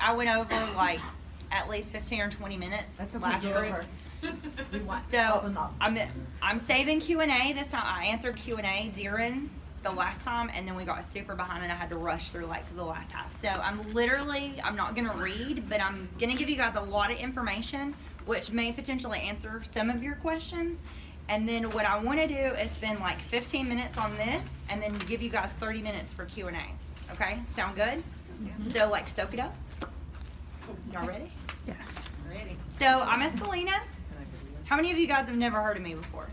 I went over like at least 15 or 20 minutes last group. So I'm saving Q&A this time. I answered Q&A during the last time, and then we got super behind and I had to rush through like the last half. So I'm not gonna read, but I'm gonna give you guys a lot of information which may potentially answer some of your questions. And then what I want to do is spend like 15 minutes on this and then give you guys 30 minutes for Q&A. Okay, sound good? So like soak it up. Y'all ready? Yes. Ready. So I'm Escalina. How many of you guys have never heard of me before?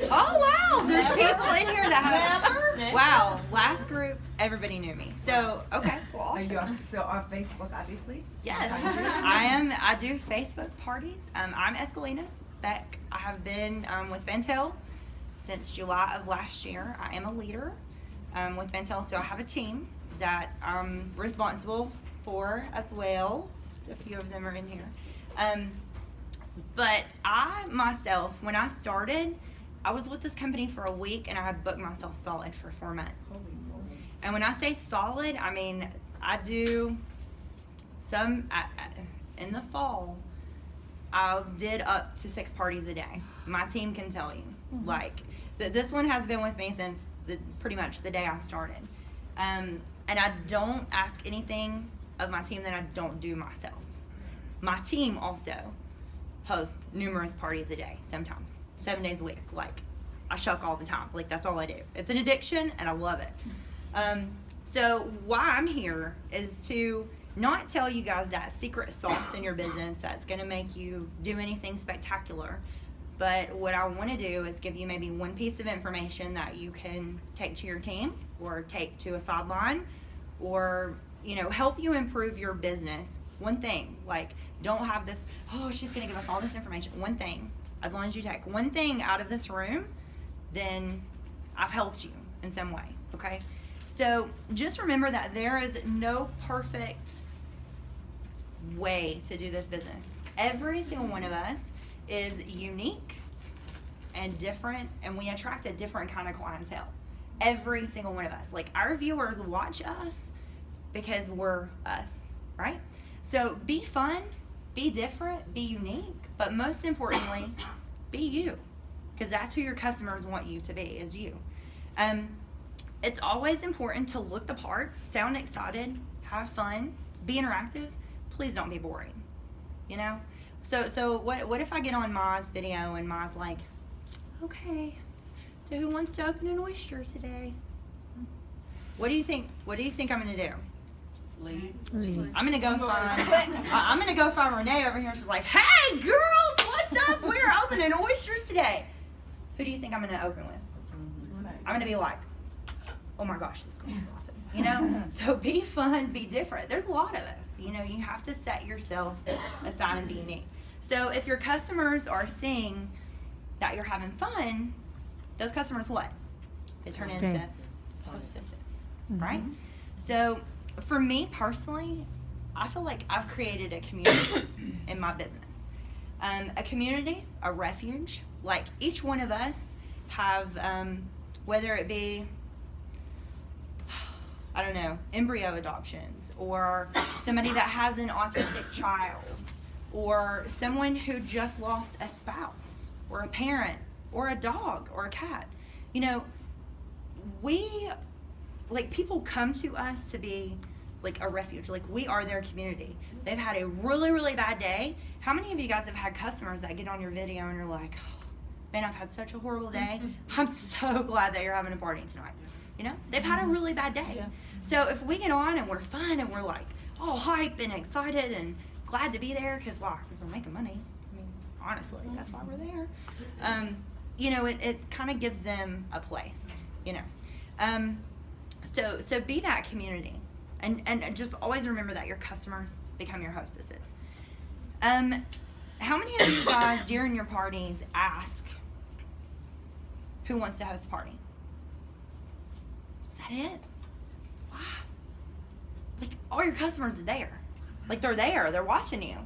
Oh wow, there's people in here that have never. Wow, last group, everybody knew me. So okay, well, awesome. Are you so on Facebook, obviously? Yes, I am. I do Facebook parties. I'm Escalina Beck. I have been with Vantel since July of last year. I am a leader with Vantel, so I have a team that I'm responsible for as well. A few of them are in here. But I myself, when I started, I was with this company for a week and I had booked myself solid for 4 months. And when I say solid, I mean, I do some, in the fall, I did up to 6 parties a day. My team can tell you. Like, this one has been with me since pretty much the day I started. And I don't ask anything of my team that I don't do myself. My team also hosts numerous parties a day, sometimes 7 days a week. Like, I shuck all the time. Like, that's all I do. It's an addiction and I love it. So why I'm here is to not tell you guys that secret sauce in your business that's going to make you do anything spectacular. But what I want to do is give you maybe one piece of information that you can take to your team or take to a sideline, or, you know, help you improve your business. One thing, like, don't have this, oh, she's going to give us all this information. One thing, as long as you take one thing out of this room, then I've helped you in some way, okay? So just remember that there is no perfect way to do this business. Every single one of us is unique and different, and we attract a different kind of clientele. Every single one of us. Like, our viewers watch us because we're us, right? So be fun, be different, be unique, but most importantly, be you, because that's who your customers want you to be, is you. It's always important to look the part, sound excited, have fun, be interactive. Please don't be boring, you know? So what if I get on Ma's video and Ma's like, okay, so who wants to open an oyster today? What do you think I'm gonna do? Leave. I'm gonna go find Renee over here. She's like, hey girls, what's up? We're opening oysters today. Who do you think I'm gonna open with? I'm gonna be like, oh my gosh, this girl is awesome. You know? So be fun, be different. There's a lot of us. You know, you have to set yourself aside and be unique. So if your customers are seeing that you're having fun, those customers what? They turn into hostesses, right? So for me personally, I feel like I've created a community in my business. A community, a refuge. Like, each one of us have, whether it be, I don't know, embryo adoptions, or somebody that has an autistic child, or someone who just lost a spouse, or a parent, or a dog, or a cat. You know, people come to us to be like a refuge. Like, we are their community. They've had a really, really bad day. How many of you guys have had customers that get on your video and you're like, oh, man, I've had such a horrible day. I'm so glad that you're having a party tonight. You know, they've had a really bad day. Yeah. So if we get on and we're fun and we're like, all hype and excited and glad to be there, because why? Because we're making money. I mean, honestly, that's why we're there. You know, it kind of gives them a place, you know. So be that community. And just always remember that your customers become your hostesses. How many of you guys during your parties ask who wants to host a party? Is that it? Wow. Like, all your customers are there. Like, they're there. They're watching you.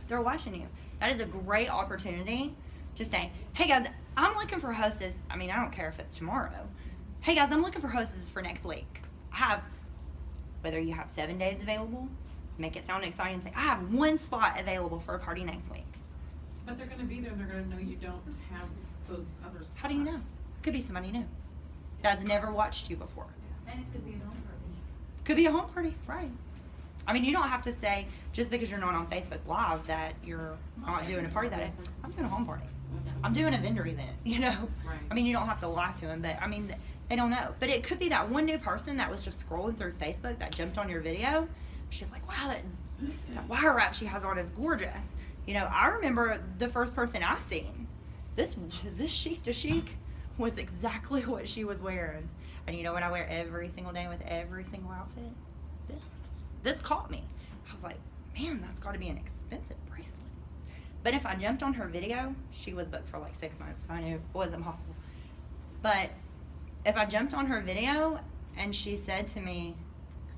They're watching you. That is a great opportunity to say, hey guys, I'm looking for hostess. I mean, I don't care if it's tomorrow. Hey guys, I'm looking for hostesses for next week. I have, whether you have 7 days available make it sound exciting and say, I have one spot available for a party next week. But they're gonna be there and they're gonna know you don't have those others. How do you know? Could be somebody new that's never watched you before. And it could be a home party. Could be a home party, right? I mean, you don't have to say just because you're not on Facebook Live that you're not doing a party that day. I'm doing a home party. I'm doing a vendor event, you know? Right. I mean, you don't have to lie to them, but I mean, they don't know. But it could be that one new person that was just scrolling through Facebook that jumped on your video. She's like, wow, that wire wrap she has on is gorgeous. You know, I remember the first person I seen. This chic to chic was exactly what she was wearing. And you know what I wear every single day with every single outfit? This caught me. I was like, man, that's got to be an expensive bracelet. But if I jumped on her video, she was booked for like 6 months. I knew it wasn't possible. But if I jumped on her video and she said to me,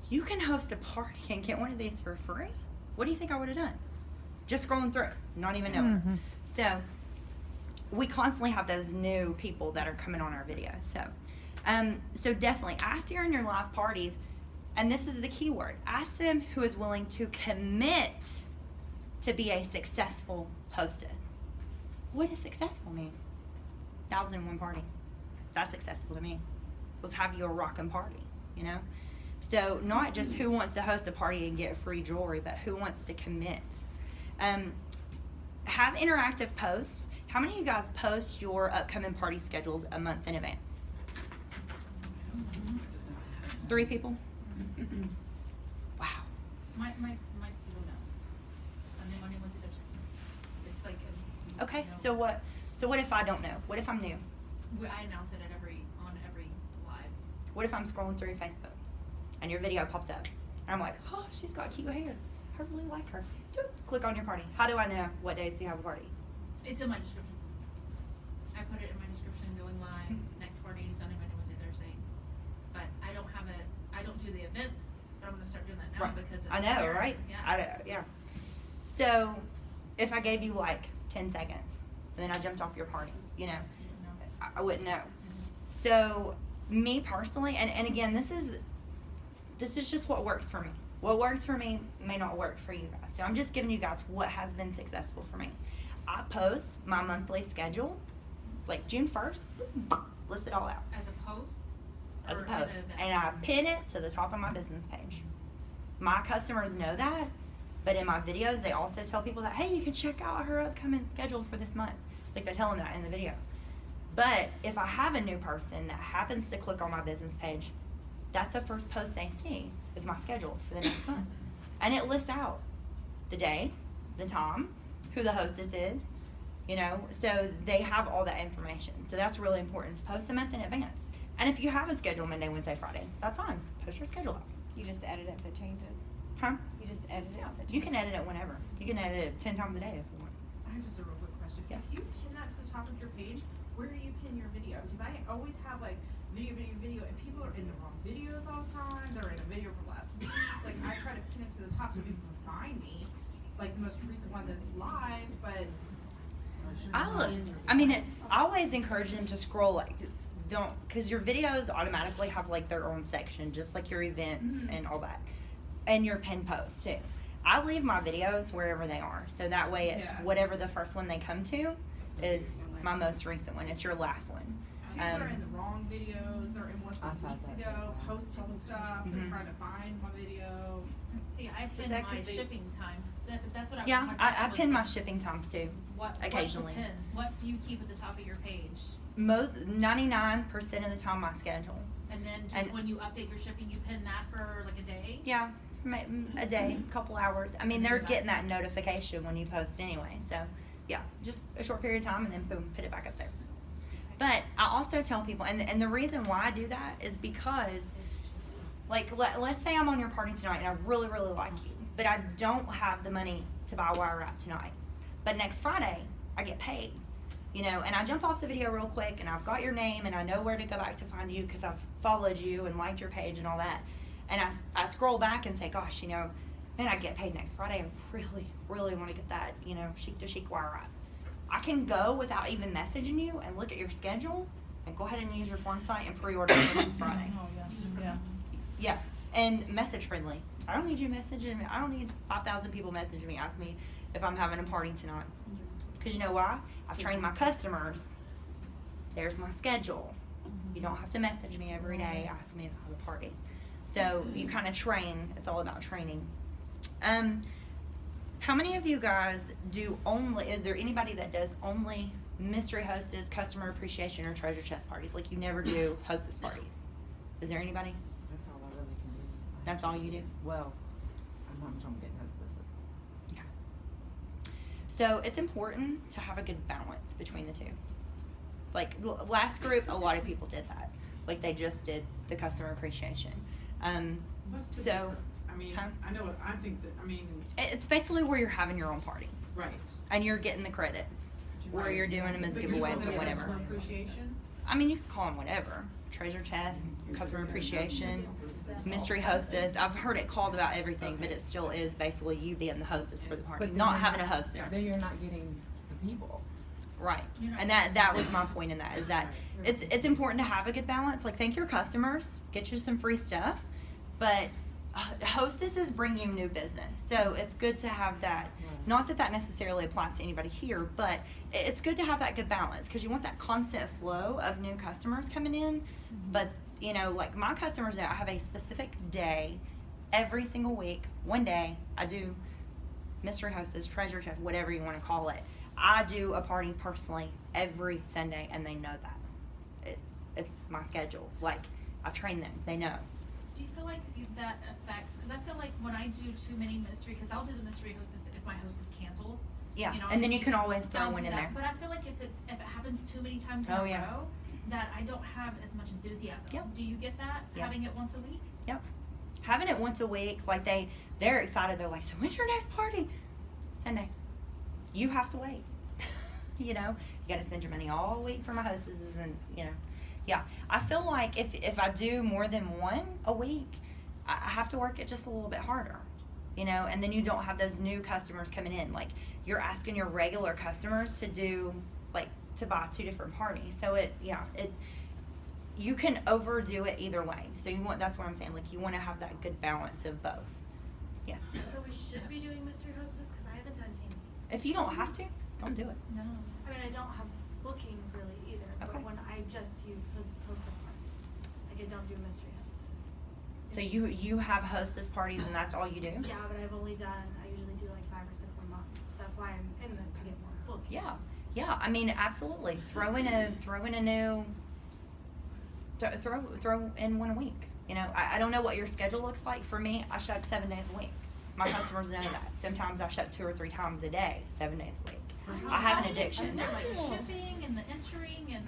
you can host a party and get one of these for free, what do you think I would have done? Just scrolling through, not even knowing. Mm-hmm. So we constantly have those new people that are coming on our videos. So definitely ask during your live parties, and this is the key word, ask them who is willing to commit to be a successful hostess. What does successful mean? 1,001 party. That's successful to me. Let's have you a rockin' party, you know? So not just who wants to host a party and get free jewelry, but who wants to commit. Have interactive posts. How many of you guys post your upcoming party schedules a month in advance? 3 people? Wow. My people know. Sunday, Monday, Wednesday, Thursday. It's like. Okay, you know, so what if I don't know? What if I'm new? I announce it on every live. What if I'm scrolling through Facebook and your video pops up and I'm like, oh, she's got cute hair. I really like her. Doop, click on your party. How do I know what days you have a party? It's in my description. I put it in my description, going live, next party, Sunday, Monday, Wednesday, Thursday. But I don't do the events, but I'm gonna start doing that now Right. because it's I know, there. right? Yeah. Yeah. So if I gave you like 10 seconds and then I jumped off your party, you know, You don't know. I wouldn't know. So me personally, and again, this is just what works for me. What works for me may not work for you guys. So I'm just giving you guys what has been successful for me. I post my monthly schedule, like June 1st, list it all out As a post? as a or in post. event? And I pin it to the top of my business page. My customers know that, but in my videos, they also tell people that, hey, you can check out her upcoming schedule for this month. Like, they tell them that in the video. But if I have a new person that happens to click on my business page, that's the first post they see is my schedule for the next month. And it lists out the day, the time, who the hostess is, you know, so they have all that information. So that's really important. Post a month in advance. And if you have a schedule Monday, Wednesday, Friday, that's fine. Post your schedule out. You just edit it if it changes. Huh? You just edit it Yeah, if it changes. you can edit it whenever. You can edit it 10 times a day if you want. I have just a real quick question. Yeah. If you pin that to the top of your page, where do you pin your video? Because I always have like video, and people are in the wrong videos all the time. They're in a video from last week. Like I try to pin it to the top so people can find me. Like the most recent one that's live, but I always encourage them to scroll, like, because your videos automatically have like their own section, just like your events and all that, and your pin posts too. I leave my videos wherever they are, so that way it's Yeah. whatever the first one they come to is my most recent one. It's your last one. people are in the wrong videos. They're in ones I've from had weeks that ago, posting stuff. They're Mhm. trying to find my video. See, I pin that my could be- shipping times. That's what Yeah, my I question was pin my like, shipping times too. What occasionally. What's the pin? What do you keep at the top of your page? 99% of the time my schedule. And then just And- when you update your shipping, you pin that for like a day? Yeah, a day, couple hours. I mean, they're getting that notification when you post anyway. So, yeah, just a short period of time and then boom, put it back up there. But I also tell people, and the reason why I do that is because, like, let's say I'm on your party tonight and I really, really like you, but I don't have the money to buy wire wrap tonight. But next Friday, I get paid, you know, and I jump off the video real quick and I've got your name and I know where to go back to find you because I've followed you and liked your page and all that. And I scroll back and say, gosh, you know, man, I get paid next Friday. I really, really want to get that, you know, chic to chic wire wrap. I can go without even messaging you and look at your schedule and go ahead and use your form site and pre-order for next Friday. Yeah. Yeah, and message friendly. I don't need you messaging me. I don't need 5,000 people messaging me, ask me if I'm having a party tonight. Because you know why? I've trained my customers. There's my schedule. You don't have to message me every day, ask me if I have a party. So you kind of train. It's all about training. How many of you guys do only, is there anybody that does only mystery hostess, customer appreciation, or treasure chest parties? Like you never do hostess parties? Is there anybody? That's all I really can do. That's all you do? Well, I'm not trying to get hostesses. Okay. So it's important to have a good balance between the two. Like last group, a lot of people did that. Like they just did the customer appreciation. What's the So, difference? I mean, huh? I know what I think that, I mean, It's basically where you're having your own party right. and you're getting the credits, or Right. you're doing them as But you giveaways call or it whatever. customer appreciation? I mean, you can call them whatever. Treasure chest, customer appreciation, mystery hostess. I've heard it called about everything, but it still is basically you being the hostess for the party, then not you're having a hostess. Then you're not getting the people. Right. You're not- And that was my point in that, is that it's important to have a good balance. Like thank your customers, get you some free stuff, but hostesses bring you new business. So it's good to have that. Right. Not that that necessarily applies to anybody here, but it's good to have that good balance because you want that constant flow of new customers coming in. But you know, like my customers know I have a specific day every single week. One day I do mystery hostess, treasure chest, whatever you want to call it. I do a party personally every Sunday, and they know that. It's my schedule. Like I've trained them; they know. Do you feel like that affects, because I feel like when I do too many mystery, because I'll do the mystery hostess if my hostess cancels. Yeah, you know, and then you just can don't- always throw don't one do in that. there. But I feel like if it happens too many times in Oh, a yeah. row, that I don't have as much enthusiasm. Yep. Do you get that, Yeah. having it once a week? Yep. Having it once a week, like they're excited. They're like, so when's your next party? Sunday. You have to wait. You know, you got to spend your money all week for my hostesses, and you know, yeah. I feel like if I do more than one a week, I have to work it just a little bit harder. You know, and then you don't have those new customers coming in. Like you're asking your regular customers to do to buy two different parties. So you can overdo it either way. So that's what I'm saying. Like you want to have that good balance of both. Yes. So we should be doing mystery hostess because I haven't done any. If you don't have to, don't do it. No. I mean, I don't have bookings really either. Okay. But when I just use hostess parties, like I don't do mystery hostess. So you have hostess parties and that's all you do? Yeah, but I usually do like 5 or 6 a month. That's why I'm in this to get more bookings. Yeah. Yeah. I mean, absolutely. Throw in one a week. You know, I don't know what your schedule looks like. For me, I show up 7 days a week. My customers know that. Sometimes I show up 2 or 3 times a day, 7 days a week. I have an addiction. Like shipping and the entering, and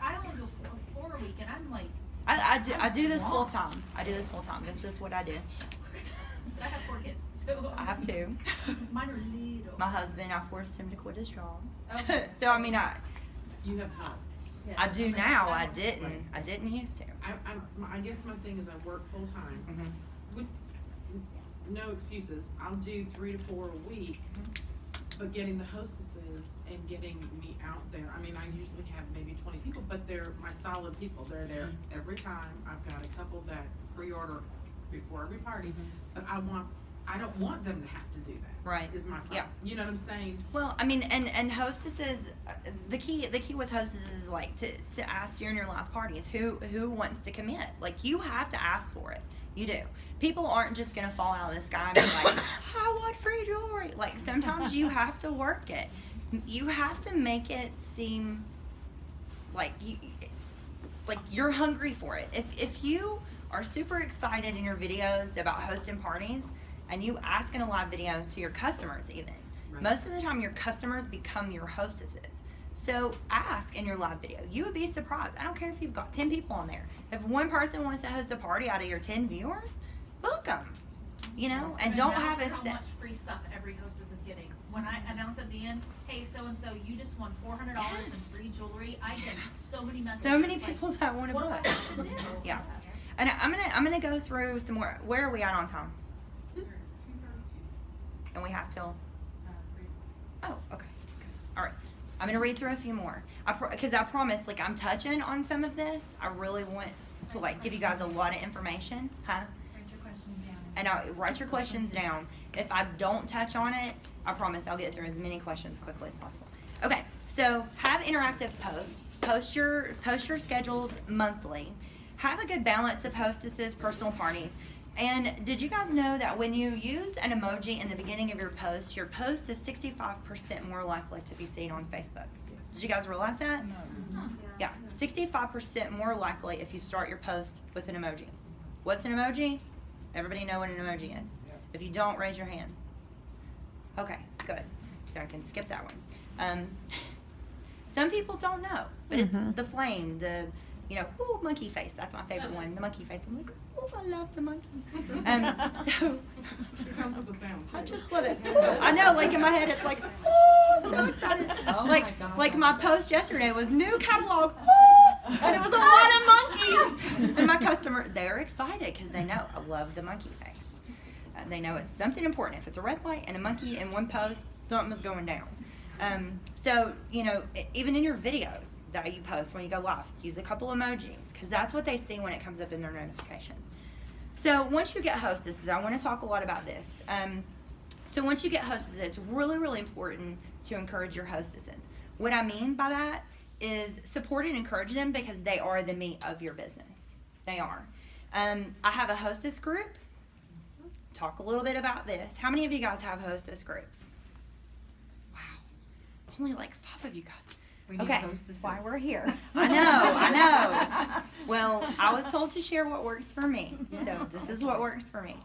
I only go 4 a week, and I'm like, I do this full time. I do this full time. This is what I do. I have 4 kids, so. I have 2. Mine are little. My husband, I forced him to quit his job. Okay. So I mean, You have help. I do now. I didn't used to. I guess my thing is I work full-time. Mhm. Would, no excuses, I'll do 3 to 4 a week, but getting the hostesses and getting me out there, I mean, I usually have maybe 20 people, but they're my solid people, they're there every time. I've got a couple that pre-order before every party, but I don't want them to have to do that. Right. Is my problem. Yeah. You know what I'm saying? Well, I mean, and hostesses, the key with hostesses is like to ask during your live parties who wants to commit. Like you have to ask for it. You do. People aren't just gonna fall out of the sky and be like, I want free jewelry. Like sometimes you have to work it. You have to make it seem like you're hungry for it. If you are super excited in your videos about hosting parties, and you ask in a live video to your customers even. Right. Most of the time your customers become your hostesses. So ask in your live video. You would be surprised. I don't care if you've got 10 people on there. If one person wants to host a party out of your 10 viewers, book them. You know, and don't have a how set. much free stuff every hostess is getting. When I announce at the end, hey, so-and-so, you just won $400 Yes. in free jewelry, I get so many messages. So many like, people that want to what book. do I have to do? Yeah. And I'm gonna go through some more. Where are we at on time? And we have till. Oh, okay. All right. I'm gonna read through a few more. Because I promise, like I'm touching on some of this. I really want to like give you guys a lot of information, huh? Ranger question. And write your questions down. If I don't touch on it, I promise I'll get through as many questions quickly as possible. Okay, so have interactive posts. Post your schedules monthly. Have a good balance of hostesses, personal parties. And did you guys know that when you use an emoji in the beginning of your post is 65% more likely to be seen on Facebook? Did you guys realize that? Yeah, 65% more likely if you start your post with an emoji. What's an emoji? Everybody know what an emoji is. If you don't, raise your hand. Okay, good. So I can skip that one. Some people don't know, but it's the flame, ooh, monkey face. That's my favorite one, the monkey face. I'm like, oh, I love the monkey. So It comes with a sound. I just love it. I know, like in my head, it's like, oh, I'm so excited. Oh like, my God. like my post yesterday was new catalog, oh, and it was a lot of monkeys. And my customer, they're excited because they know I love the monkey face. And they know it's something important. If it's a red light and a monkey in one post, something is going down. So, even in your videos that you post when you go live, use a couple emojis because that's what they see when it comes up in their notifications. So once you get hostesses, I want to talk a lot about this. So once you get hostesses, it's really, really important to encourage your hostesses. What I mean by that is support and encourage them because they are the meat of your business. They are. I have a hostess group. Talk a little bit about this. How many of you guys have hostess groups? Wow. Only like 5 of you guys. We need Okay. hostesses. Why we're here. I know. Well, I was told to share what works for me. So this is what works for me.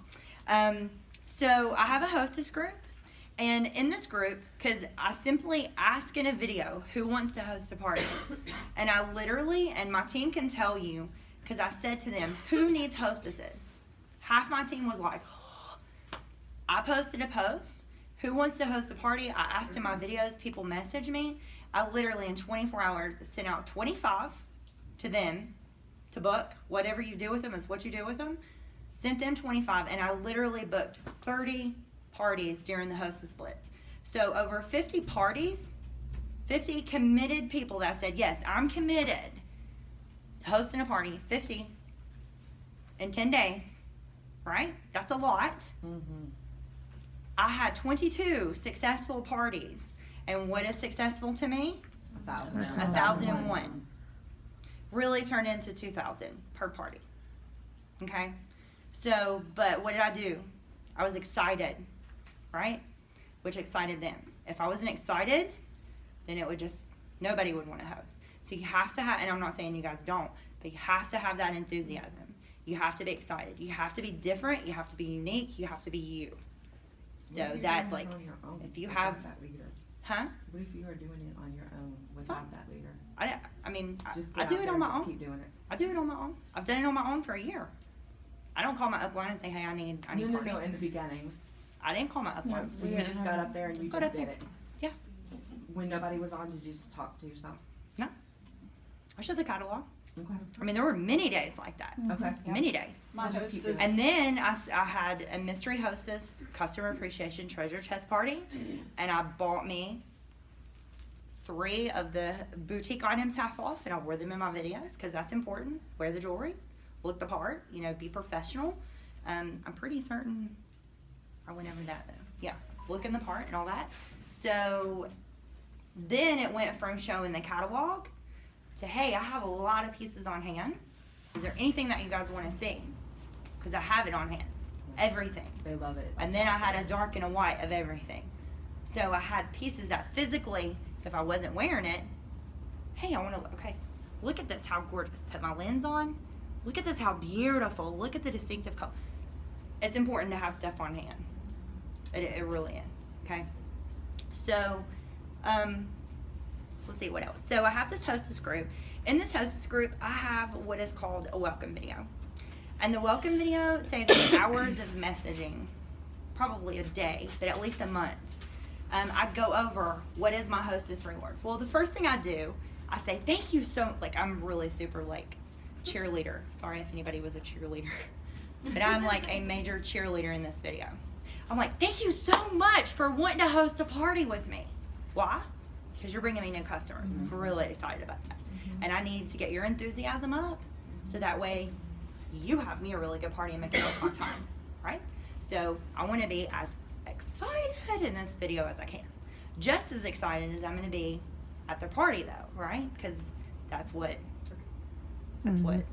So I have a hostess group. And in this group, because I simply ask in a video who wants to host a party. And I literally, and my team can tell you, because I said to them, who needs hostesses? Half my team was like, oh. I posted a post. Who wants to host a party? I asked in my videos. People message me. I literally, in 24 hours, sent out 25 to them to book. Whatever you do with them is what you do with them. Sent them 25, and I literally booked 30 parties during the hostess splits. So over 50 parties, 50 committed people that said, yes, I'm committed to hosting a party, 50 in 10 days, right? That's a lot. Mm-hmm. I had 22 successful parties. And what is successful to me? 1,000. 1,001. Really turned into 2,000 per party. Okay? So, but what did I do? I was excited, right? Which excited them. If I wasn't excited, then it would just, nobody would want to host. So you have to have, and I'm not saying you guys don't, but you have to have that enthusiasm. You have to be excited. You have to be different. You have to be unique. You have to be you. So What if you're that, doing like, it on your own if you without have, that leader? huh? What if you are doing it on your own fine. without that leader? I mean, Just I get do out it there on and my just own. Keep doing it. I do it on my own. I've done it on my own for a year. I don't call my upline and say, hey, I need No, parties. in the beginning. I didn't call my upline. So you just got up there and you Got just up did there. it. Yeah. When nobody was on, did you just talk to yourself? No. I showed the catalog. Okay. I mean, there were many days like that. Okay. Many days. So just keep doing it. And then I had a mystery hostess customer appreciation treasure chest party, and I bought me 3 of the boutique items half off, and I wore them in my videos because that's important. Wear the jewelry, look the part, be professional. I'm pretty certain I went over that though. Yeah, look in the part and all that. So then it went from showing the catalog to, hey, I have a lot of pieces on hand. Is there anything that you guys want to see? Because I have it on hand. Everything. They love it. And then I had a dark and a white of everything. So I had pieces that physically, if I wasn't wearing it, hey, I want to, okay, look at this, how gorgeous. Put my lens on. Look at this, how beautiful. Look at the distinctive color. It's important to have stuff on hand. It really is, okay? So, let's see what else. So I have this hostess group. In this hostess group, I have what is called a welcome video. And the welcome video saves hours of messaging, probably a day, but at least a month. I go over what is my hostess rewards. Well, the first thing I do, I say, thank you so much. Like, I'm really super, like, cheerleader. Sorry if anybody was a cheerleader. But I'm, like, a major cheerleader in this video. I'm like, thank you so much for wanting to host a party with me. Why? Because you're bringing me new customers. I'm really excited about that. And I need to get your enthusiasm up so that way you have me a really good party and make it worth my time, right? So I want to be as excited in this video as I can. Just as excited as I'm going to be at their party though, right? Because that's what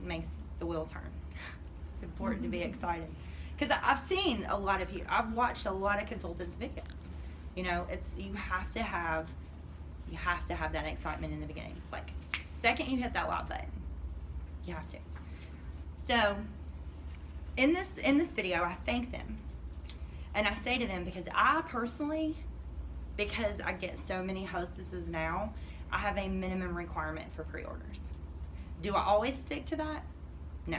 makes the wheel turn. It's important to be excited. Because I've seen a lot of people, I've watched a lot of consultants' videos. You know, you have to have that excitement in the beginning. Like, second you hit that live button, you have to. So, in this video, I thank them. And I say to them, because I personally, because I get so many hostesses now, I have a minimum requirement for pre-orders. Do I always stick to that? No,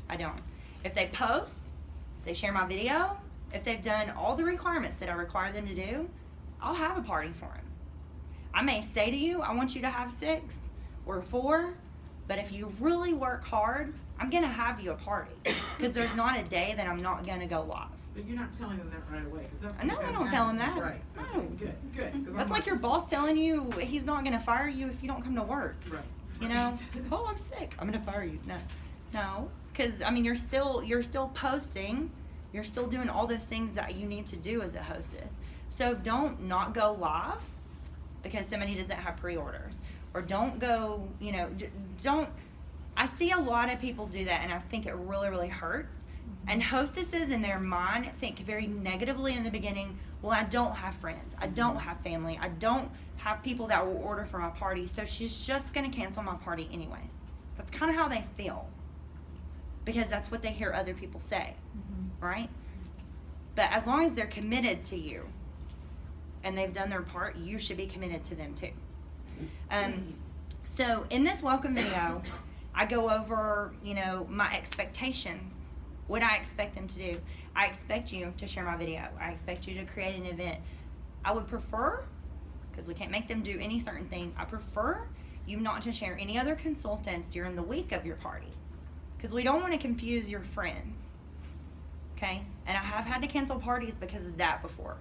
I don't. If they post, if they share my video, if they've done all the requirements that I require them to do, I'll have a party for them. I may say to you, I want you to have 6 or 4, but if you really work hard, I'm gonna have you a party. Because there's not a day that I'm not gonna go live. But you're not telling them that right away, because that's. No, I don't tell them that. Right, No. okay, good. 'Cause That's I'm like your boss telling you he's not gonna fire you if you don't come to work. Right. You know, oh, I'm sick, I'm gonna fire you. No, because I mean, you're still posting, you're still doing all those things that you need to do as a hostess. So don't not go live because somebody doesn't have pre-orders, or don't go, you know, don't. I see a lot of people do that, and I think it really, really hurts. And hostesses in their mind think very negatively in the beginning. Well, I don't have friends, I don't have family, I don't have people that will order for my party, so she's just gonna cancel my party anyways. That's kind of how they feel, because that's what they hear other people say, right? But as long as they're committed to you and they've done their part, you should be committed to them too. So in this welcome video, I go over, you know, my expectations, what I expect them to do. I expect you to share my video. I expect you to create an event. I would prefer, because we can't make them do any certain thing, I prefer you not to share any other consultants during the week of your party, because we don't want to confuse your friends, okay? And I have had to cancel parties because of that before,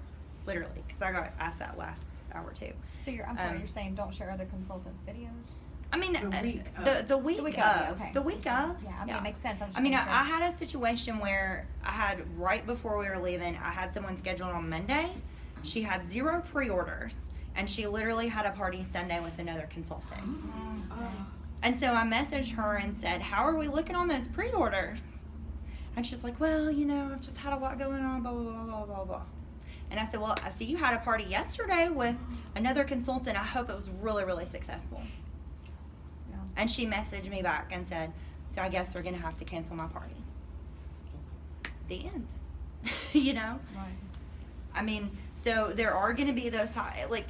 literally, because I got asked that last hour too. So I'm sorry, you're saying don't share other consultants' videos? The week of. The week of. Okay. The week of. Yeah, I mean, it makes sense. I mean, I had a situation where I had, right before we were leaving, I had someone scheduled on Monday. She had 0 pre-orders, and she literally had a party Sunday with another consultant. And so I messaged her and said, how are we looking on those pre-orders? And she's like, well, you know, I've just had a lot going on, blah, blah, blah, blah, blah, blah. And I said, well, I see you had a party yesterday with another consultant. I hope it was really, really successful. Yeah. And she messaged me back and said, so I guess we're going to have to cancel my party. The end. You know? Right. I mean, so there are going to be those like,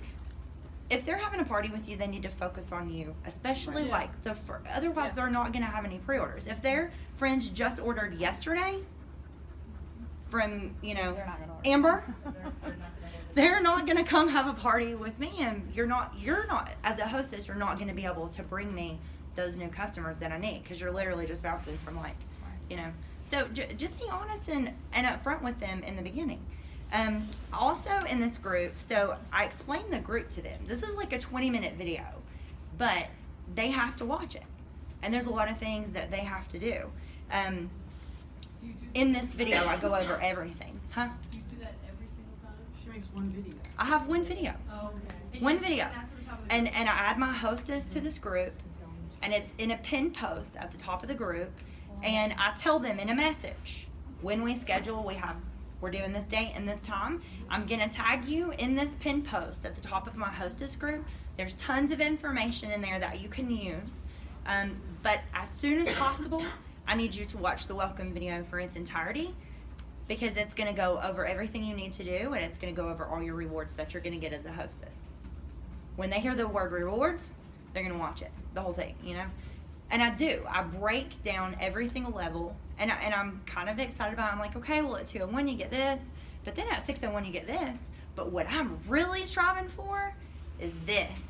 if they're having a party with you, they need to focus on you, especially Yeah. like otherwise they're not going to have any pre-orders. If their friends just ordered yesterday from, you know, They're not gonna order. Amber, They're not gonna they're not going to come have a party with me, and you're not, as a hostess, you're not going to be able to bring me those new customers that I need, because you're literally just bouncing from like, you know. So just be honest and upfront with them in the beginning. Also in this group, so I explained the group to them. This is like a 20-minute video, but they have to watch it. And there's a lot of things that they have to do. In this video, I go over everything. Huh? You do that every single time? She makes one video. I have one video. Oh, okay. One video. And I add my hostess to this group, and it's in a pinned post at the top of the group, and I tell them in a message, when we schedule, we're doing this date and this time, I'm gonna tag you in this pinned post at the top of my hostess group. There's tons of information in there that you can use, but as soon as possible, I need you to watch the welcome video for its entirety, because it's gonna go over everything you need to do, and it's gonna go over all your rewards that you're gonna get as a hostess. When they hear the word rewards, they're gonna watch it, the whole thing, you know? And I do. I break down every single level, and I'm kind of excited about it. I'm like, okay, well, at 201 you get this, but then at 601 you get this. But what I'm really striving for is this,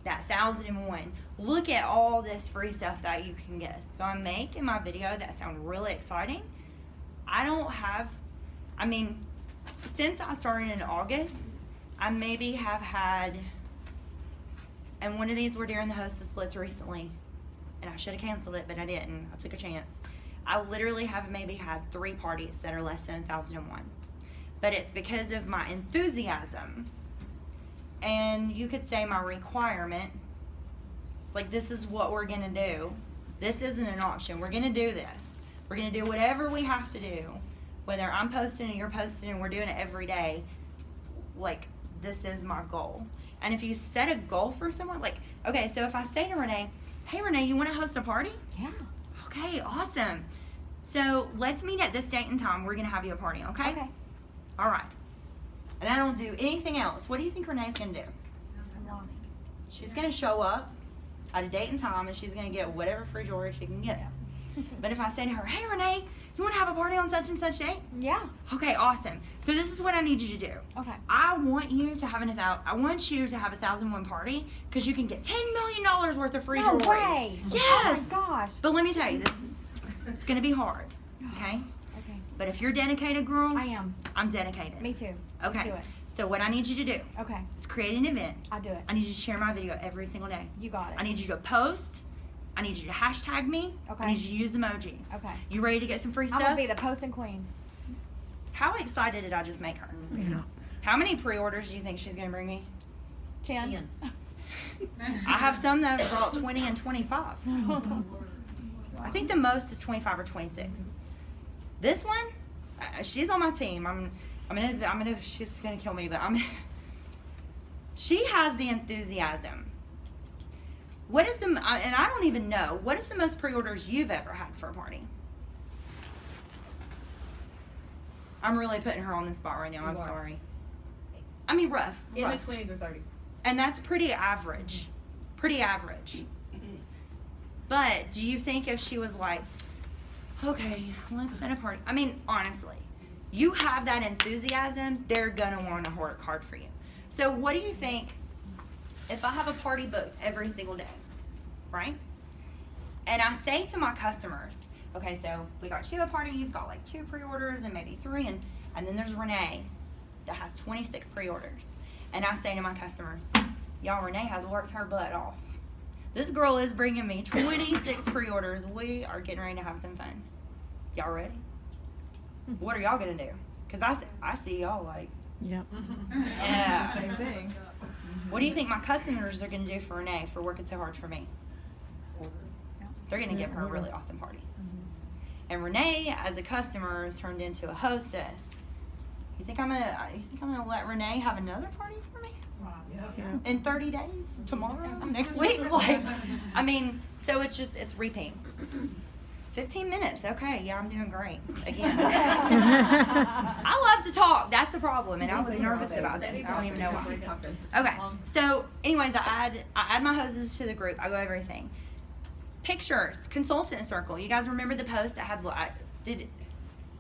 that 1001. Look at all this free stuff that you can get. So I'm making my video that sound really exciting. Since I started in August, I maybe have had, and one of these were during the hostess splits recently, and I should have canceled it, but I didn't. I took a chance. I literally have maybe had 3 parties that are less than 1,001. But it's because of my enthusiasm, and you could say my requirement. Like, this is what we're gonna do. This isn't an option. We're gonna do this. We're gonna do whatever we have to do, whether I'm posting and you're posting and we're doing it every day. Like, this is my goal. And if you set a goal for someone, like, okay, so if I say to Renee, hey Renee, you wanna host a party? Yeah. Okay, awesome. So let's meet at this date and time. We're gonna have you a party, okay? Okay. All right. And I don't do anything else. What do you think Renee's gonna do? I'm lost. She's gonna show up at a date and time, and she's gonna get whatever free jewelry she can get. But if I say to her, hey Renee, you wanna have a party on such and such date? Yeah. Okay, awesome. So this is what I need you to do. Okay. I want you to have I want you to have a 1,001 party, because you can get $10 million worth of free No jewelry. way. Yes. Oh my gosh. But let me tell you, it's gonna be hard. Okay? Okay. But if you're dedicated, girl, I am. I'm dedicated. Me too. Okay. Let's do it. So what I need you to do Okay. is create an event. I'll do it. I need you to share my video every single day. You got it. I need you to post. I need you to hashtag me. Okay. I need you to use emojis. Okay. You ready to get some free I'm stuff? gonna be the posting queen. How excited did I just make her? Yeah. How many pre-orders do you think she's gonna bring me? 10. I have some that have brought 20 and 25. I think the most is 25 or 26. This one, she's on my team. I'm gonna. She's gonna kill me, but she has the enthusiasm. What is and I don't even know, what is the most pre-orders you've ever had for a party? I'm really putting her on the spot right now. I'm You are. sorry. I mean, rough. In rough. the 20s or 30s. And that's pretty average. Pretty average. But do you think if she was like, okay, let's set a party. I mean, honestly, you have that enthusiasm, they're gonna want to work hard for you. So what do you think if I have a party booked every single day, right? And I say to my customers, okay, so we got you a party, you've got like 2 pre-orders and maybe 3, and then there's Renee that has 26 pre-orders. And I say to my customers, y'all, Renee has worked her butt off. This girl is bringing me 26 pre-orders. We are getting ready to have some fun. Y'all ready? What are y'all gonna do? Because I see y'all like, Yep. yeah. Same thing. What do you think my customers are gonna do for Renee for working so hard for me? They're gonna give her a really awesome party. And Renee, as a customer, is turned into a hostess. You think I'm gonna let Renee have another party for me? In 30 days? Tomorrow? Next week? Like, I mean, so it's repeat. 15 minutes. Okay, yeah, I'm doing great. Again. I love to talk. That's the problem, and I was nervous about this. I don't even know why. Okay, so anyways, I add my hostess to the group. I go over everything. Pictures, consultant circle. You guys remember the post that had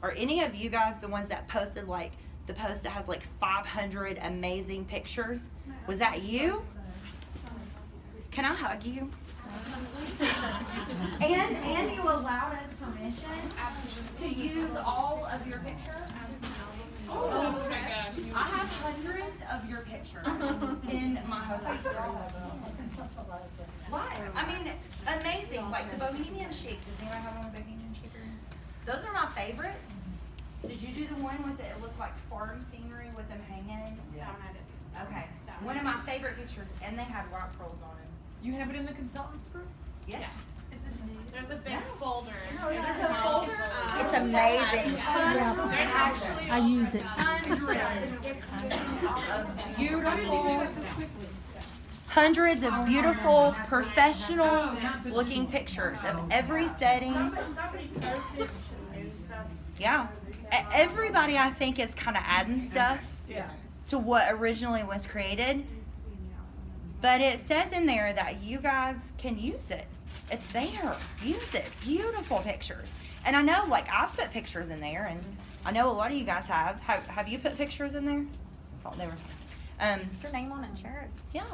are any of you guys the ones that posted like the post that has like 500 amazing pictures? Was that you? Can I hug you? And you allowed us permission to use all of your pictures? Oh my gosh. I have hundreds of your pictures in my hostess group. What? I mean, amazing. Like the Bohemian Chic. Does anyone have one with Bohemian Chic? Those are my favorites. Did you do the one with it looked like farm scenery with them hanging? That one I did. Okay. One of my favorite pictures, and they had rock pearls on them. You have it in the consultants group? Yes. There's a big folder. There's a folder. It's amazing. There's actually I use it. Hundreds of beautiful, professional looking pictures of every setting. Yeah. Everybody, I think, is kind of adding stuff to what originally was created. But it says in there that you guys can use it. It's there. Use it. Beautiful pictures. And I know, like, I've put pictures in there, and I know a lot of you guys have. Have you put pictures in there? I thought they were. Put your name on it and share it. Yeah.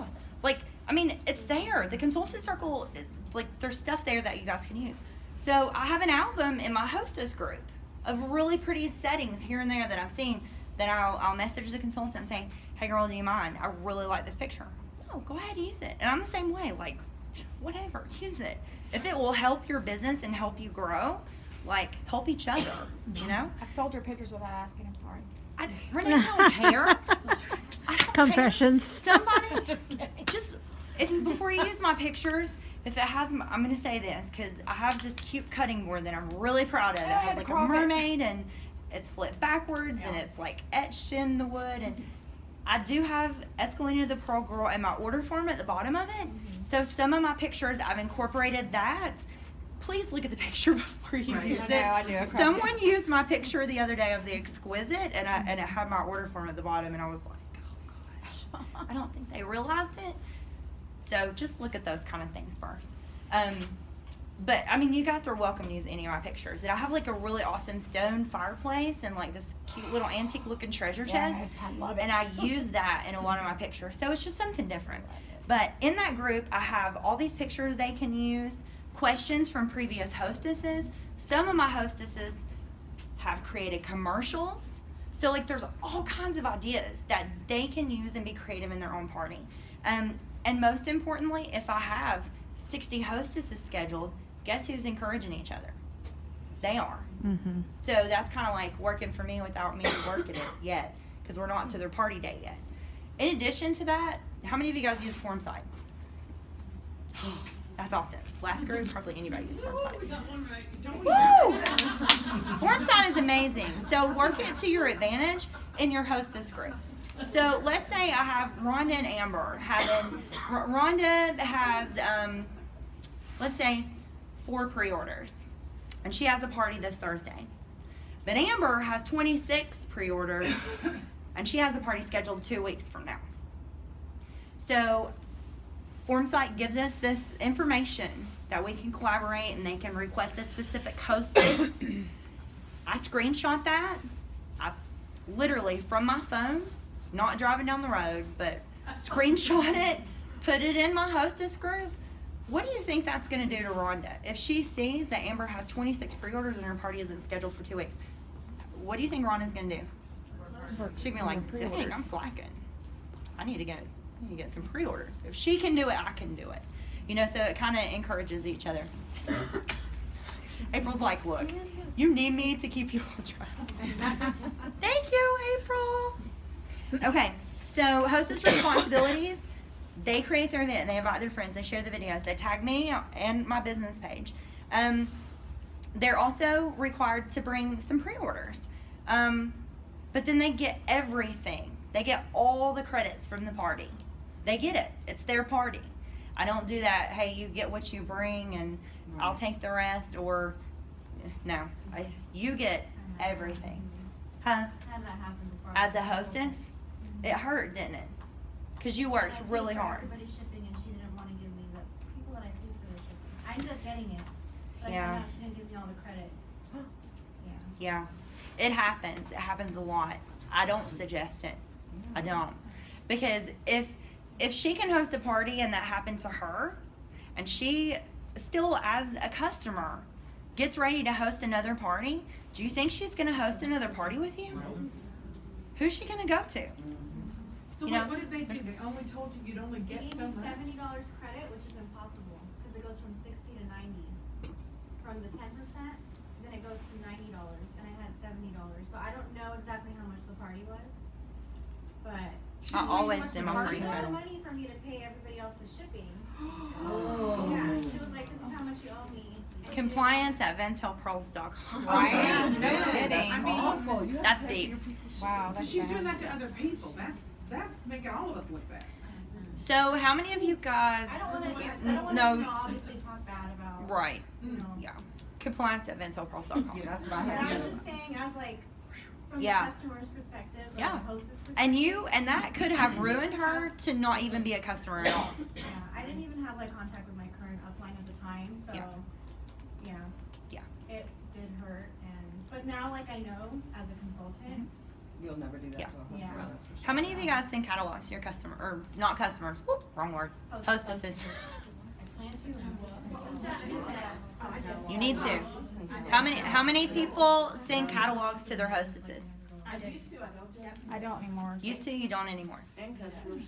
Like, I mean, it's there. The consultant circle, like, there's stuff there that you guys can use. So I have an album in my hostess group of really pretty settings here and there that I've seen that I'll message the consultant and say, hey, girl, do you mind? I really like this picture. No, go ahead, use it. And I'm the same way. Like, whatever, use it. If it will help your business and help you grow, like help each other, you know? I've sold your pictures without asking. I'm sorry. Renee, I don't care. I don't Confessions. care. Somebody, Just kidding. just if before you use my pictures, if it has, I'm gonna say this because I have this cute cutting board that I'm really proud of. It has like a mermaid and it's flipped backwards and it's like etched in the wood, and I do have Escalina the Pearl Girl in my order form at the bottom of it. So some of my pictures I've incorporated that. Please look at the picture before you use it. I do. Okay. Someone used my picture the other day of the exquisite, and it had my order form at the bottom, and I was like, oh gosh, I don't think they realized it. So just look at those kind of things first. But I mean, you guys are welcome to use any of my pictures. And I have like a really awesome stone fireplace and like this cute little antique looking treasure chest. Yes, I love it. And I use that in a lot of my pictures. So it's just something different. But in that group, I have all these pictures they can use, questions from previous hostesses. Some of my hostesses have created commercials. So like there's all kinds of ideas that they can use and be creative in their own party. And most importantly, if I have 60 hostesses scheduled, guess who's encouraging each other? They are. Mm-hmm. So that's kind of like working for me without me working it yet, because we're not to their party day yet. In addition to that, how many of you guys use FormSite? That's awesome. Last group, hardly anybody uses FormSite. We got one right. Don't we? Woo! FormSite is amazing. So work it to your advantage in your hostess group. So let's say I have Rhonda and Amber having, Rhonda has, let's say 4 pre-orders, and she has a party this Thursday. But Amber has 26 pre-orders, and she has a party scheduled 2 weeks from now. So FormSite gives us this information that we can collaborate, and they can request a specific hostess. I screenshot that. I literally from my phone, not driving down the road, but screenshot it, put it in my hostess group. What do you think that's going to do to Rhonda? If she sees that Amber has 26 pre-orders and her party isn't scheduled for 2 weeks, what do you think Rhonda's going to do? She's going to be like, dang, I'm slacking. I need to get some pre-orders. If she can do it, I can do it. You know, so it kind of encourages each other. April's like, look, you need me to keep you on track. Thank you, April. Okay, so hostess responsibilities. They create their event, they invite their friends, they share the videos, they tag me and my business page. They're also required to bring some pre-orders. But then they get everything. They get all the credits from the party. They get it. It's their party. I don't do that, hey, you get what you bring and I'll take the rest, or no. You get everything. Huh? Had that happen before. As a hostess? It hurt, didn't it? Because you worked really hard. Everybody's shipping and she didn't want to give me the people that I paid for the shipping. I ended up getting it. But Yeah. no, she didn't give me all the credit. Yeah. Yeah. It happens. It happens a lot. I don't suggest it. I don't. Because if she can host a party and that happened to her, and she still as a customer gets ready to host another party, do you think she's going to host another party with you? Who's she going to go to? So You know, what did they do? there's- They only told you you'd only They get gave so me much? $70 credit, which is impossible because it goes from 60 to 90. From the 10%, then it goes to $90, and I had $70. So I don't know exactly how much the party was, but I always She send was my like, free she total. wanted money for me to pay everybody else's shipping. Oh. Yeah, she was like, "This is how much you owe me." And she Compliance at ventelpearls.com. Right? Yeah, No no, kidding. I mean, Awful. You have That's to pay for deep. your people's Wow, But that's she's bad. doing that to other people. That's making all of us look bad. So how many of you guys... I don't want to. I N- don't want no. to obviously talk bad about. Right. You know. Yeah. Compliance at ventelpearls.com. Yeah, that's what I And I had. was just saying, as like, from Yeah. the customer's perspective, like Yeah. the hostess perspective. And that could have ruined her to not even be a customer at all. Yeah, I didn't even have like contact with my current upline at the time, so, Yeah. yeah. Yeah. It did hurt, but now like I know as a consultant, You'll never do that Yeah. to a husband, Yeah. that's for sure. How many of you guys send catalogs to your customer, or not customers? Whoop, wrong word. Hostesses. I plan to. You need to. How many people send catalogs to their hostesses? I used to, I don't do it. I don't anymore. Used to, you don't anymore. And customers.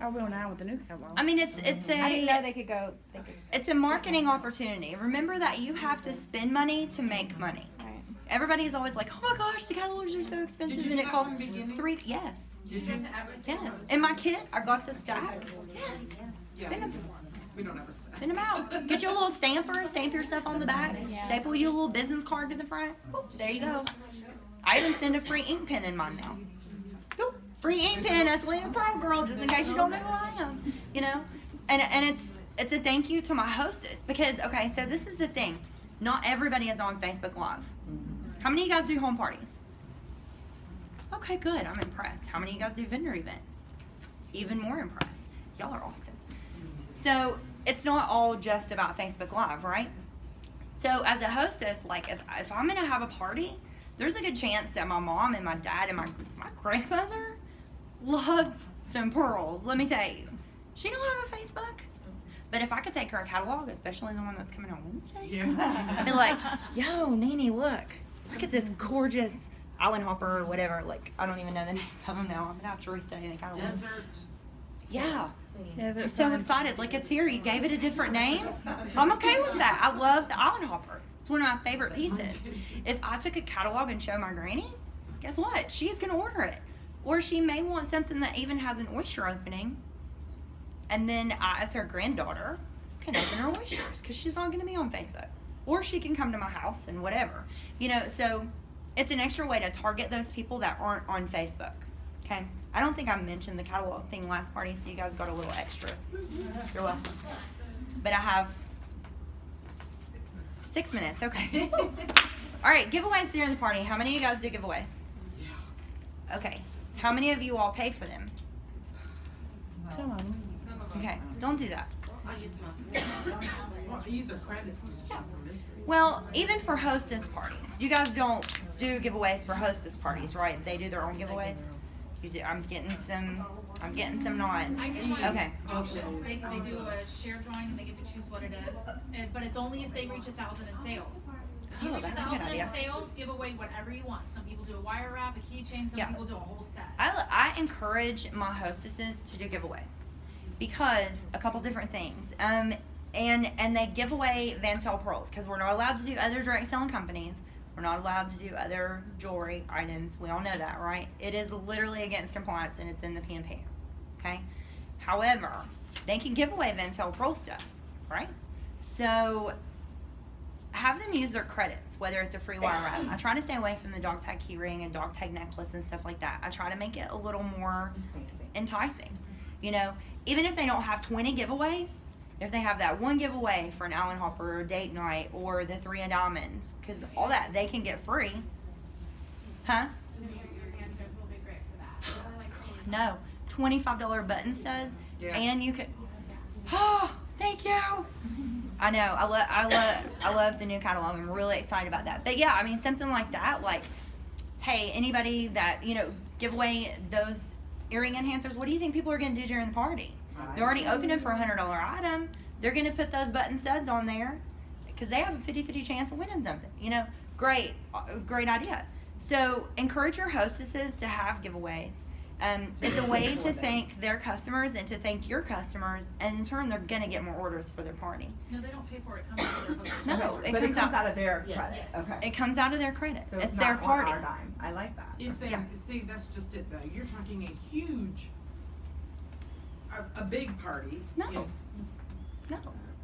I will now with the new catalog. I mean, it's I didn't know a they could go. it's a marketing opportunity. Remember that you have to spend money to make money. Right. Everybody's always like, oh my gosh, the catalogs are so expensive, Did you and do it that costs from the beginning? Yes, Did you? yes. And my kit, I got the stack. Yes. Yeah. Send 'em. We don't have a stack. Send them out. Get you a little stamper, stamp your stuff on the back, staple you a little business card to the front. Boop, there you go. I even send a free ink pen in mine now. Boop, free ink pen, that's Leah the Pro Girl, just in case you don't know who I am. You know? And it's a thank you to my hostess because, okay, so this is the thing. Not everybody is on Facebook Live. How many of you guys do home parties? Okay, good. I'm impressed. How many of you guys do vendor events? Even more impressed. Y'all are awesome. So it's not all just about Facebook Live, right? So as a hostess, like if I'm gonna have a party, there's a good chance that my mom and my dad and my grandmother loves some pearls. Let me tell you, she don't have a Facebook, but if I could take her a catalog, especially the one that's coming on Wednesday, Yeah. I'd be like, yo, Nanny, look at this gorgeous Island Hopper or whatever. Like I don't even know the names of them now. I'm gonna have to restudy the catalog. Desert. Yeah. Desert I'm so Sun. excited. Like it's here. You gave it a different name. I'm okay with that. I love the Island Hopper. It's one of my favorite pieces. If I took a catalog and showed my granny, guess what? She's gonna order it. Or she may want something that even has an oyster opening. And then I, as her granddaughter, can open her oysters because she's not gonna be on Facebook. Or she can come to my house and whatever. You know, so it's an extra way to target those people that aren't on Facebook. Okay? I don't think I mentioned the catalog thing last party, so you guys got a little extra. You're welcome. But I have 6 minutes, okay. All right, giveaways during the party. How many of you guys do giveaways? Yeah. Okay. How many of you all pay for them? Some of them. Okay, don't do that. I use their credits to shop for mysteries. Well, even for hostess parties, you guys don't do giveaways for hostess parties, right? They do their own giveaways. You do. I'm getting some nods. I give my Okay. options. They do a share drawing and they get to choose what it is, but it's only if they reach 1,000 in sales. If you Oh, reach that's a good 1,000 in idea. sales, give away whatever you want. Some people do a wire wrap, a keychain. Some Yeah. people do a whole set. I encourage my hostesses to do giveaways because a couple different things. And they give away Vantel pearls because we're not allowed to do other direct selling companies. We're not allowed to do other jewelry items. We all know that, right? It is literally against compliance and it's in the PNP. Okay? However, they can give away Vantel pearl stuff, right? So have them use their credits, whether it's a free wire wrap. I try to stay away from the dog tag key ring and dog tag necklace and stuff like that. I try to make it a little more enticing. You know, even if they don't have 20 giveaways, if they have that one giveaway for an Island Hopper or date night or the 3 of diamonds, because all that they can get free. Huh? No. $25 button studs. Yeah. And you could, oh, thank you. I know. I love the new catalog. I'm really excited about that. But yeah, I mean, something like that, like, hey, anybody that, you know, give away those earring enhancers, what do you think people are going to do during the party? They're already opening for a $100 item. They're going to put those button studs on there because they have a 50-50 chance of winning something. You know, great idea. So encourage your hostesses to have giveaways. It's a way to thank their customers and to thank your customers, and in turn, they're going to get more orders for their party. No, they don't pay for it. It comes out of their hostess. No, But it comes out of their Yes. credit. Yes. Okay. It comes out of their credit. So it's not their on party. our dime. I like that. If they, Yeah. see, that's just it though. You're talking a huge, a big party. No. you know, No.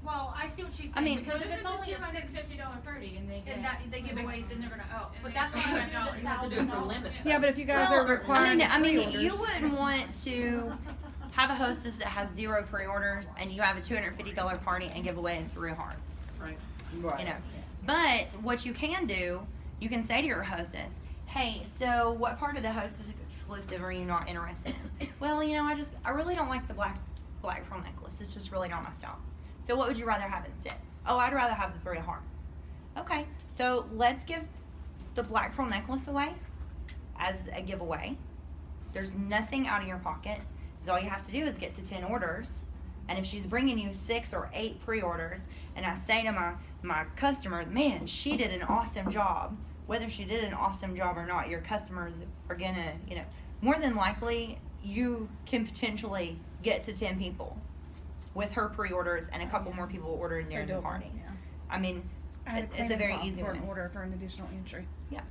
Well, I see what she's saying. I mean- because if it's only a $250 party and they get. and that they give away, then they're gonna And But they that's get why I $25, do you the have to do it for $1,000. limits. Yeah, but if you guys Well, are requiring I mean, you pre-orders- wouldn't want to have a hostess that has 0 pre-orders and you have a $250 party and give away 3 hearts. Right. Right. You know, but what you can do, you can say to your hostess, hey, so what part of the hostess exclusive are you not interested in? Well, you know, I really don't like the black pearl necklace. It's just really not my style. So what would you rather have instead? Oh, I'd rather have the 3 of hearts. Okay, so let's give the black pearl necklace away as a giveaway. There's nothing out of your pocket. So all you have to do is get to 10 orders. And if she's bringing you 6 or 8 pre-orders, and I say to my customers, man, she did an awesome job. Whether she did an awesome job or not, your customers are gonna, you know, more than likely, you can potentially get to 10 people with her pre-orders and a couple more people ordering So during the doable, party. yeah. I mean, I had a it's a cleaning very cloth easy for an one. order for an additional entry. Yeah.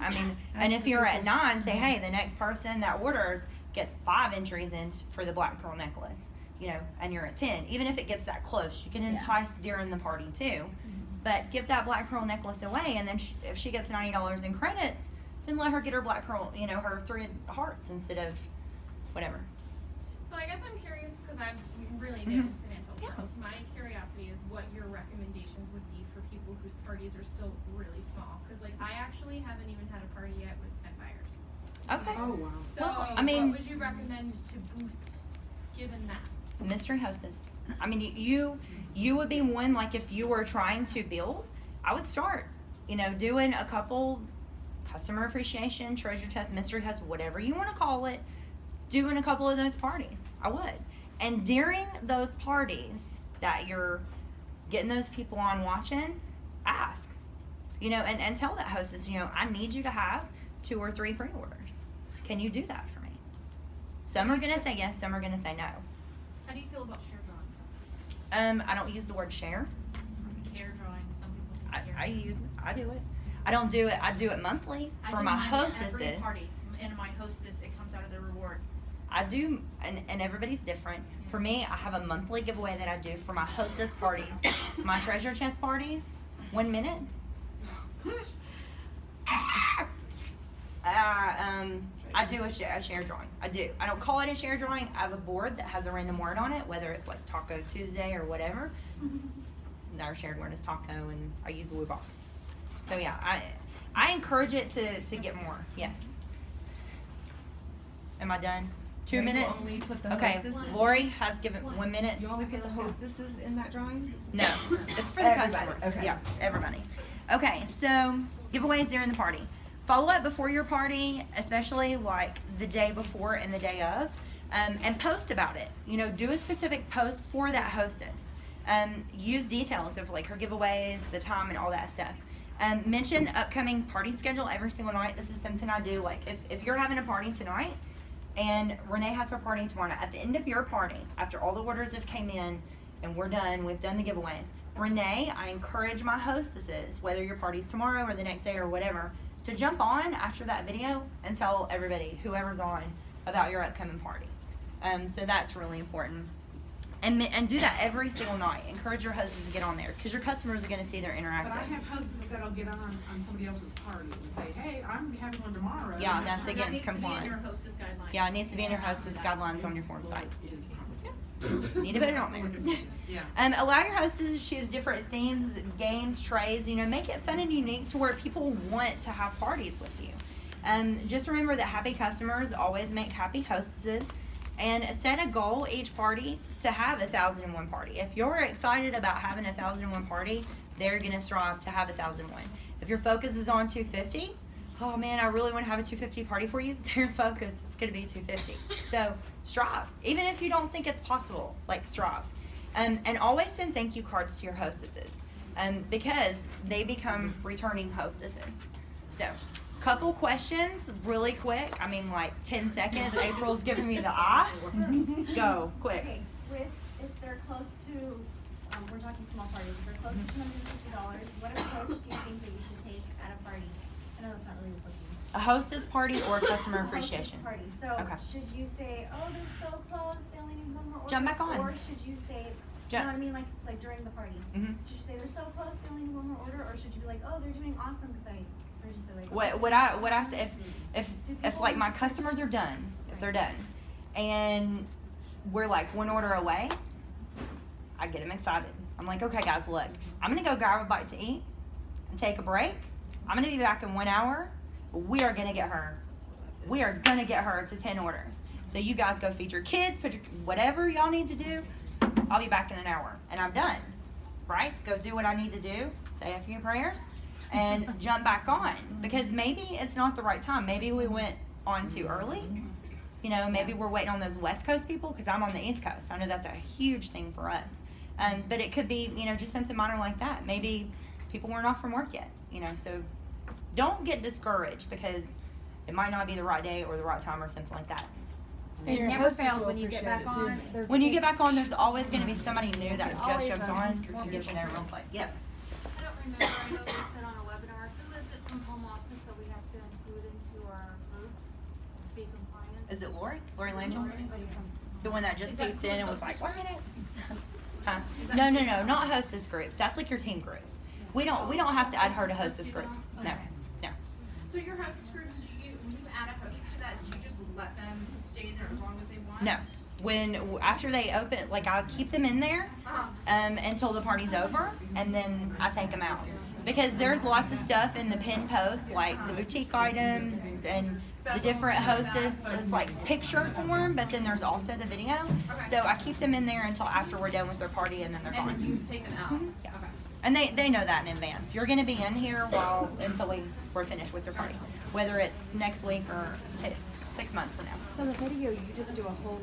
I mean, As and if for you're at people- 9, say, hey, the next person that orders gets 5 entries in for the black pearl necklace, you know, and you're at 10. Even if it gets that close, you can Yeah. entice during the party too. But give that black pearl necklace away, and then if she gets $90 in credits, then let her get her black pearl, you know, her 3 hearts instead of whatever. So I guess I'm curious, because I'm really Mhm. new to Vantel Yeah. Pearls. My curiosity is what your recommendations would be for people whose parties are still really small. Because like I actually haven't even had a party yet with 10 buyers. Okay. Oh, wow. So Well, I mean- what would you recommend to boost, given that? Mystery hostess. I mean, you would be one, like, if you were trying to build, I would start, you know, doing a couple customer appreciation, treasure chest, mystery host, whatever you want to call it, doing a couple of those parties. I would. And during those parties that you're getting those people on watching, ask, you know, and tell that hostess, you know, I need you to have 2 or 3 pre-orders. Can you do that for me? Some are gonna say yes, some are gonna say no. How do you feel about share drawings? I don't use the word share. Care drawings, some people say care. I do it. I don't do it. I do it monthly I for do my mine at hostesses. every party. And my hostess, it comes out of the rewards. I do, and everybody's different. For me, I have a monthly giveaway that I do for my hostess parties, my treasure chest parties. 1 minute. I do a share drawing. I do. I don't call it a share drawing. I have a board that has a random word on it, whether it's like Taco Tuesday or whatever. And our shared word is taco, and I use the Woo box. So yeah, I encourage it to get more. Yes. Am I done? 2 You minutes. only put the Okay. hostesses- Lori has given 1 minute. You only put the hostesses in that drawing? No, it's for the Everybody, customers. okay. Yeah, everybody. Okay, so giveaways during the party. Follow up before your party, especially like the day before and the day of, and post about it. You know, do a specific post for that hostess. Use details of like her giveaways, the time, and all that stuff. Mention upcoming party schedule every single night. This is something I do. Like if you're having a party tonight, and Renee has her party tomorrow night, at the end of your party, after all the orders have came in and we're done, we've done the giveaway. Renee, I encourage my hostesses, whether your party's tomorrow or the next day or whatever, to jump on after that video and tell everybody, whoever's on, about your upcoming party. So that's really important. And do that every single night. Encourage your hostess to get on there because your customers are going to see they're But interactive. I have hostesses that'll get on somebody else's party and say, hey, I'm having one tomorrow. Yeah, And that's that against That needs to be in your compliance. hostess guidelines. Yeah, it needs to be in your hostess guidelines on your form site. is- Need to put it on there. Yeah. Allow your hostesses to choose different themes, games, trays. You know, make it fun and unique to where people want to have parties with you. Just remember that happy customers always make happy hostesses, and set a goal each party to have 1,001 party. If you're excited about having 1,001 party, they're gonna strive to have 1,001. If your focus is on 250, oh man, I really want to have a 250 party for you. Their focus is gonna be 250. So strive, even if you don't think it's possible. Like strive, and always send thank you cards to your hostesses, because they become returning hostesses. So. Couple questions, really quick. I mean, like 10 seconds. April's giving me the eye. Go, quick. Okay, if they're close to, we're talking small parties, if they're close to $250, what approach do you think that you should take at a party? I know that's not really the question. A hostess party or customer A hostess appreciation? Party, so Okay. should you say, oh, they're so close, they only need one more order? Jump back on. Or should you say, Jump. no, I mean like during the party. Mhm. Should you say they're so close, they only need one more order, or should you be like, oh, they're doing awesome, cause I heard you say like. What I say if like my customers are done, if they're done, and we're like 1 order away, I get them excited. I'm like, okay guys, look, I'm gonna go grab a bite to eat and take a break. I'm gonna be back in 1 hour. We are gonna get her. We are gonna get her to 10 orders. So you guys go feed your kids, put your whatever y'all need to do. I'll be back in an hour, and I'm done. Right? Go do what I need to do. Say a few prayers. And jump back on, because maybe it's not the right time. Maybe we went on too early. You know, maybe we're waiting on those West Coast people because I'm on the East Coast. I know that's a huge thing for us. But it could be, you know, just something minor like that. Maybe people weren't off from work yet, you know. So don't get discouraged because it might not be the right day or the right time or something like that. And It your never hostess fails will when you get appreciate back it, too. on. There's When you get people- back on, there's always gonna be somebody new that just Always jumped a- on to get you there real quick. Yes. I don't remember, I know they said on a webinar, who is it from home office that we have to include into our groups, be compliant? Is it Lori? Lori Langell? Or anybody from? The one that just Is that peeked in and was like, hostess "Wait a minute." groups? Huh? Is that No, no, hostess no, not hostess groups. That's like your team groups. We don't have to add her to hostess groups. No, Okay. no. So your hostess groups, do you, when you add a hostess to that, do you just let them stay in there as long as they want? No. After they open, like I'll keep them in there until the party's over, and then I take them out. Because there's lots of stuff in the pin post, like the boutique items and the different hostess. It's like picture form, but then there's also the video. So I keep them in there until after we're done with their party, and then they're And then gone. you take them out? Yeah. Okay. And they know that in advance. You're going to be in here until we're finished with your party, whether it's next week or 6 months from now. So the video, you just do a whole